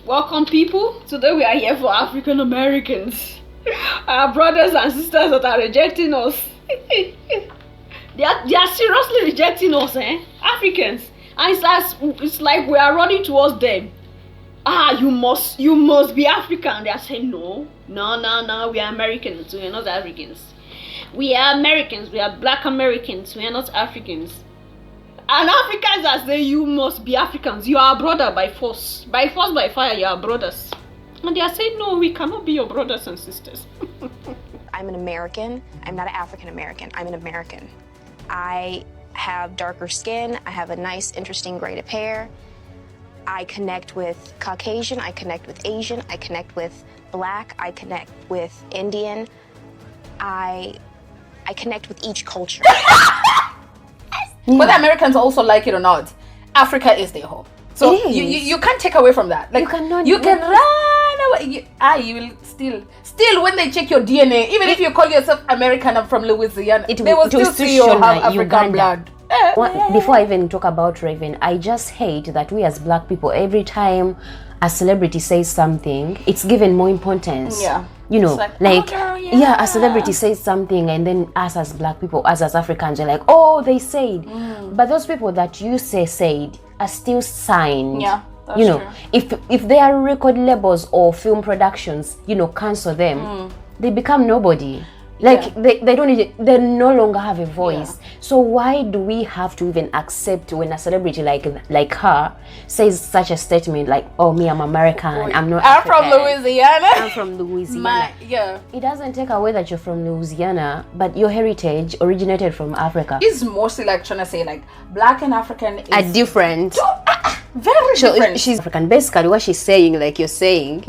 Welcome, people. Today we are here for African Americans, our brothers and sisters that are rejecting us. they are seriously rejecting us, Africans. And it's like we are running towards them. You must be African. They are saying no, we are Americans. We are not Africans. We are Americans. We are Black Americans. We are not Africans. And Africans are saying you must be Africans. You are a brother by force. By fire, you are brothers. And they are saying no, we cannot be your brothers and sisters. I'm an American. I'm not an African American. I'm an American. I have darker skin. I have a nice, interesting grade of hair. I connect with Caucasian. I connect with Asian. I connect with Black. I connect with Indian. I connect with each culture. Whether Americans also like it or not, Africa is their home. So you can't take away from that. Like you can run away. You will still when they check your DNA, even if you call yourself American, I'm from Louisiana, they will still see you have African blood. Before I even talk about Raven, I just hate that we as Black people, every time a celebrity says something, it's given more importance. Yeah. You know, like oh, girl, a celebrity says something, and then us as Black people, us as Africans, are like, oh, they said. But those people that you said are still signed. Yeah, that's true. If their record labels or film productions, cancel them, they become nobody. Like they no longer have a voice. Yeah. So why do we have to even accept when a celebrity like her says such a statement like, "Oh, me, I'm American. I'm not. I'm from Louisiana. I'm from Louisiana." It doesn't take away that you're from Louisiana, but your heritage originated from Africa. It's mostly like trying to say like Black and African are different. Very different. She's African. Basically, what she's saying, like you're saying.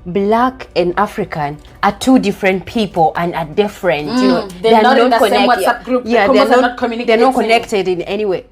Black and African are two different people and are different. They're not in the same WhatsApp group. Yeah, they're not connected in any way.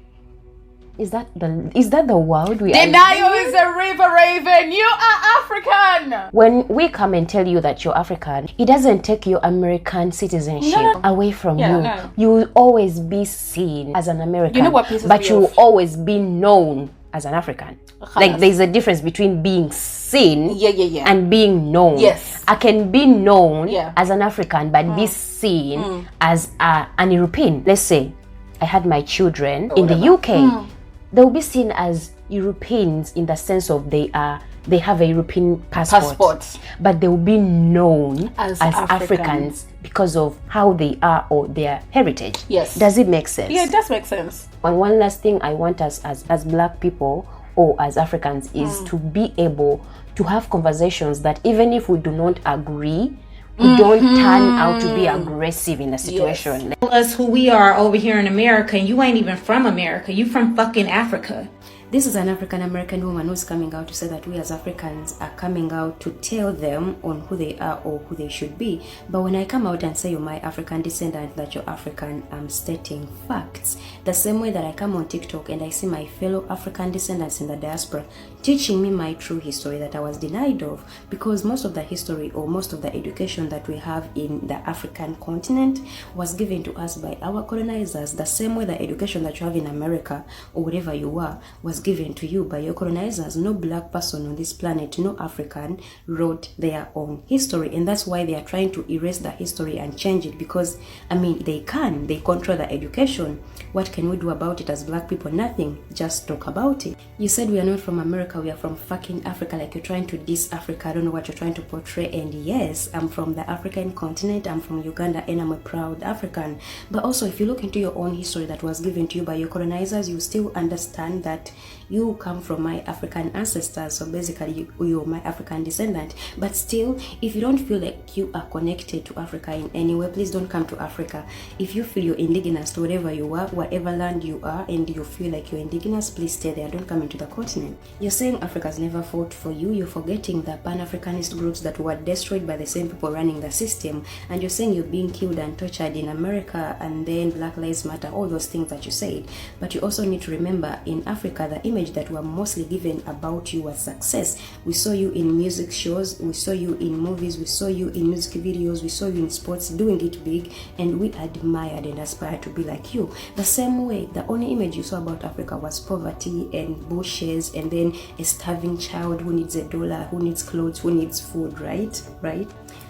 Is that the world we are? Denial is a river, Raven. You are African. When we come and tell you that you're African, it doesn't take your American citizenship away from you. No. You will always be seen as an American. You know what pisses but me you will off? always be known as an African. Like there's a difference between being seen and being known. Yes. I can be known as an African but be seen as an European. Let's say I had my children in the UK. They'll be seen as Europeans in the sense of they have a European passport. But they'll be known as Africans because of how they are or their heritage. Yes. Does it make sense? Yeah, it does make sense. And one last thing I want us as Black people or as Africans is to be able to have conversations that even if we do not agree, we don't turn out to be aggressive in the situation. Tell us who we are over here in America, and you ain't even from America. You from fucking Africa. This is an African American woman who's coming out to say that we as Africans are coming out to tell them on who they are or who they should be. But when I come out and say you're my African descendant, that you're African, I'm stating facts. The same way that I come on TikTok and I see my fellow African descendants in the diaspora teaching me my true history that I was denied of, because most of the history or most of the education that we have in the African continent was given to us by our colonizers. The same way the education that you have in America or wherever you are was given to you by your colonizers. No Black person on this planet, no African, wrote their own history, and that's why they are trying to erase the history and change it, because they control the education. What can we do about it as Black people? Nothing. Just talk about it. You said we are not from America, we are from fucking Africa, like you're trying to diss Africa. I don't know what you're trying to portray. And yes, I'm from the African continent, I'm from Uganda, and I'm a proud African. But also, if you look into your own history that was given to you by your colonizers, you still understand that you come from my African ancestors. So basically, you're my African descendant. But still, if you don't feel like you are connected to Africa in any way, please don't come to Africa. If you feel you're indigenous to wherever you are, whatever land you are, and you feel like you're indigenous, please stay there. Don't come into the continent. You're saying Africa's never fought for you. You're forgetting the Pan-Africanist groups that were destroyed by the same people running the system. And you're saying you're being killed and tortured in America, and then Black Lives Matter, all those things that you said. But you also need to remember, in Africa, the image that we're mostly given about you was success. We saw you in music shows, we saw you in movies, we saw you in music videos, we saw you in sports doing it big, and we admired and aspired to be like you. The same way, the only image you saw about Africa was poverty and bushes, and then a starving child who needs $1, who needs clothes, who needs food, right?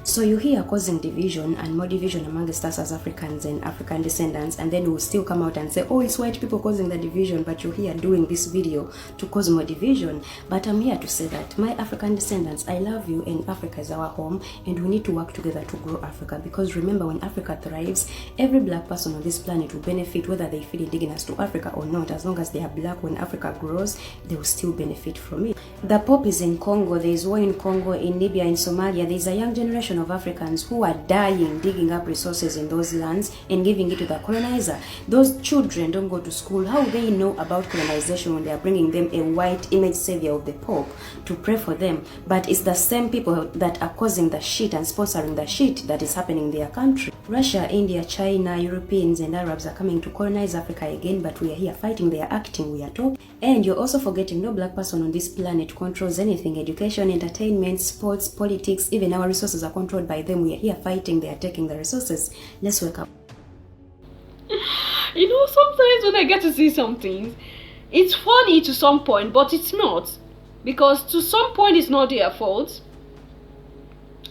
So you're here causing division and more division amongst us as Africans and African descendants, and then we'll still come out and say, oh, it's white people causing the division, but you're here doing this video to cause more division. But I'm here to say that, my African descendants, I love you, and Africa is our home, and we need to work together to grow Africa, because remember, when Africa thrives, every black person on this planet will benefit, whether they feel indigenous to Africa or not. As long as they are black, when Africa grows, they will still benefit from it. The Pope is in Congo, there is war in Congo, in Libya, in Somalia. There is a young generation of Africans who are dying digging up resources in those lands and giving it to the colonizer. Those children don't go to school. How they know about colonization when they are bringing them a white image savior of the Pope to pray for them? But it's the same people that are causing the shit and sponsoring the shit that is happening in their country. Russia, India, China, Europeans and Arabs are coming to colonize Africa again, but we are here fighting, they are acting, we are talking. And you're also forgetting, no black person on this planet controls anything. Education, entertainment, sports, politics, even our resources are controlled by them. We are here fighting, they are taking the resources. Let's wake up. You know, sometimes when I get to see some things, it's funny to some point, but it's not. Because to some point it's not their fault.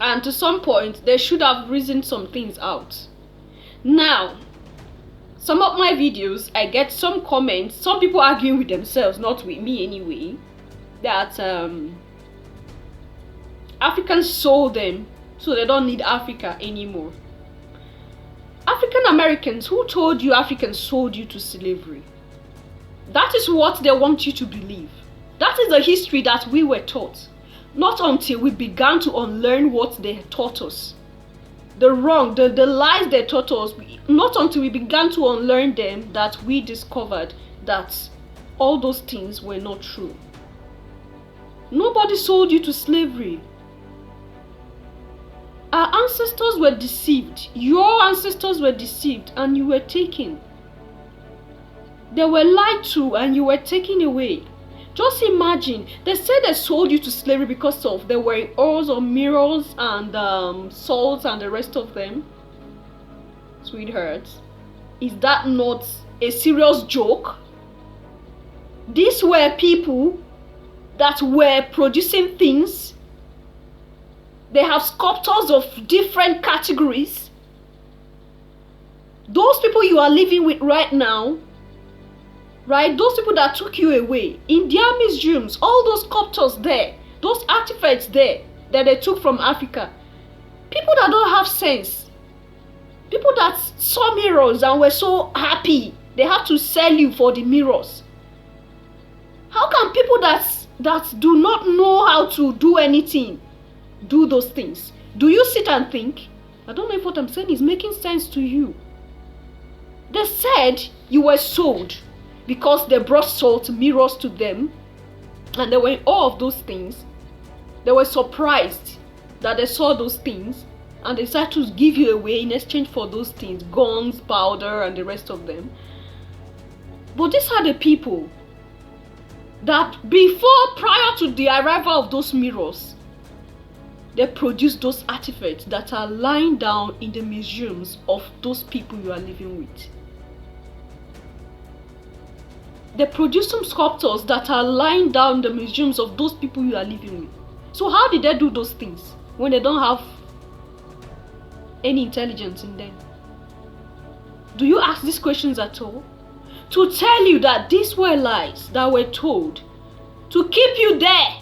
And to some point, they should have reasoned some things out. Now, some of my videos, I get some comments, some people arguing with themselves, not with me anyway, that Africans sold them, so they don't need Africa anymore. African Americans, who told you Africans sold you to slavery? That is what they want you to believe. That is the history that we were taught. Not until we began to unlearn what they taught us. The wrong, the lies they taught us, not until we began to unlearn them that we discovered that all those things were not true. Nobody sold you to slavery. Our ancestors were deceived. Your ancestors were deceived and you were taken. They were lied to and you were taken away. Just imagine, they said they sold you to slavery because of they were oils or mirrors and salts and the rest of them. Sweethearts, is that not a serious joke? These were people that were producing things. They have sculptors of different categories. Those people you are living with right now, right? Those people that took you away, in their museums, all those sculptures there, those artifacts there that they took from Africa, people that don't have sense, people that saw mirrors and were so happy, they have to sell you for the mirrors. How can people that do not know how to do anything do those things? Do you sit and think? I don't know if what I'm saying is making sense to you. They said you were sold because they brought salt mirrors to them and they were in awe of those things. They were surprised that they saw those things and they decided to give you away in exchange for those things, guns, powder and the rest of them. But these are the people that prior to the arrival of those mirrors, they produced those artifacts that are lying down in the museums of those people you are living with. They produce some sculptures that are lying down in the museums of those people you are living with. So how did they do those things when they don't have any intelligence in them? Do you ask these questions at all? To tell you that these were lies that were told to keep you there.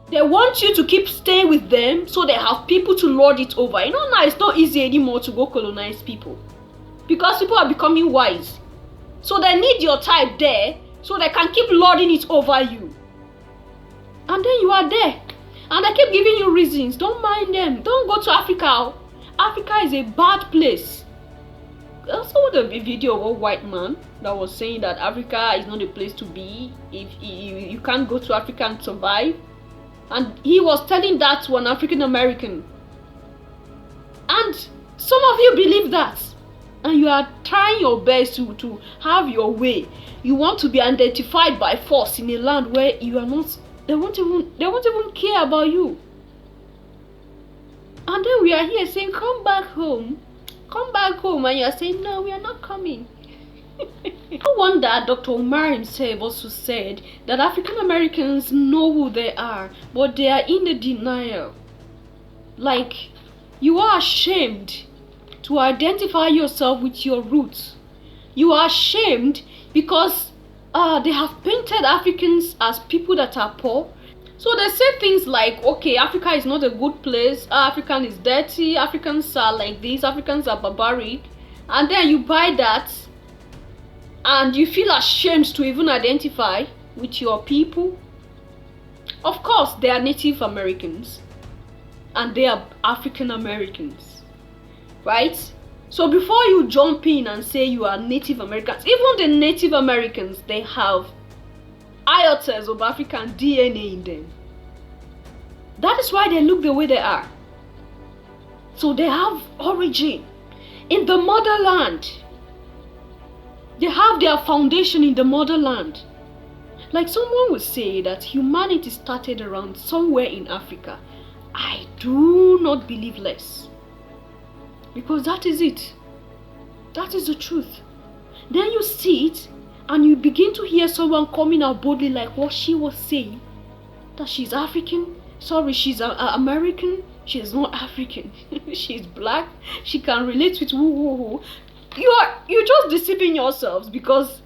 They want you to keep staying with them so they have people to lord it over. You know now it's not easy anymore to go colonize people because people are becoming wise. So they need your type there so they can keep lording it over you. And then you are there. And they keep giving you reasons. Don't mind them. Don't go to Africa. Africa is a bad place. I saw the video of a white man that was saying that Africa is not a place to be. If you can't go to Africa and survive. And he was telling that to an African American. And some of you believe that. and you are trying your best to have your way. You want to be identified by force in a land where you are not. They won't even care about you. And then we are here saying, come back home, and you are saying, no, we are not coming. No wonder Dr. Umar himself also said that African Americans know who they are, but they are in the denial. Like, you are ashamed to identify yourself with your roots. You are ashamed because they have painted Africans as people that are poor. So they say things like, okay, Africa is not a good place, African is dirty, Africans are like this, Africans are barbaric. And then you buy that and you feel ashamed to even identify with your people. Of course, they are Native Americans and they are African Americans, right? So before you jump in and say you are Native Americans, even the Native Americans, they have iotas of African DNA in them. That is why they look the way they are. So they have origin in the motherland. They have their foundation in the motherland. Like someone would say that humanity started around somewhere in Africa. I do not believe less. Because that is it. That is the truth. Then you see it and you begin to hear someone coming out boldly like what she was saying. That she's African. Sorry, she's American. She's not African. She's black. She can relate with who. You're just deceiving yourselves because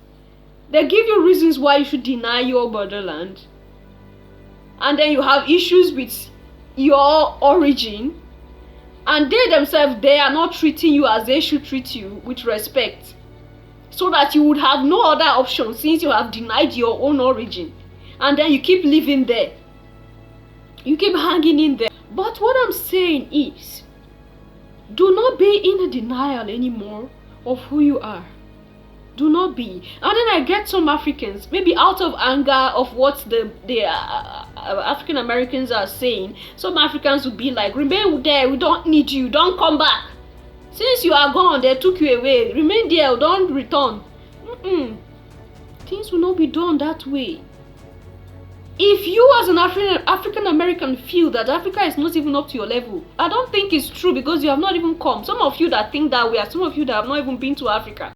they give you reasons why you should deny your motherland. And then you have issues with your origin. And they themselves, they are not treating you as they should treat you, with respect. So that you would have no other option since you have denied your own origin. And then you keep living there. You keep hanging in there. But what I'm saying is, do not be in a denial anymore of who you are. Do not be. And then I get some Africans, maybe out of anger of what the African Americans are saying, some Africans would be like, remain there, we don't need you, don't come back. Since you are gone, they took you away, remain there, don't return. Things will not be done that way. If you as an African American feel that Africa is not even up to your level, I don't think it's true because you have not even come. Some of you that think that way are some of you that have not even been to Africa.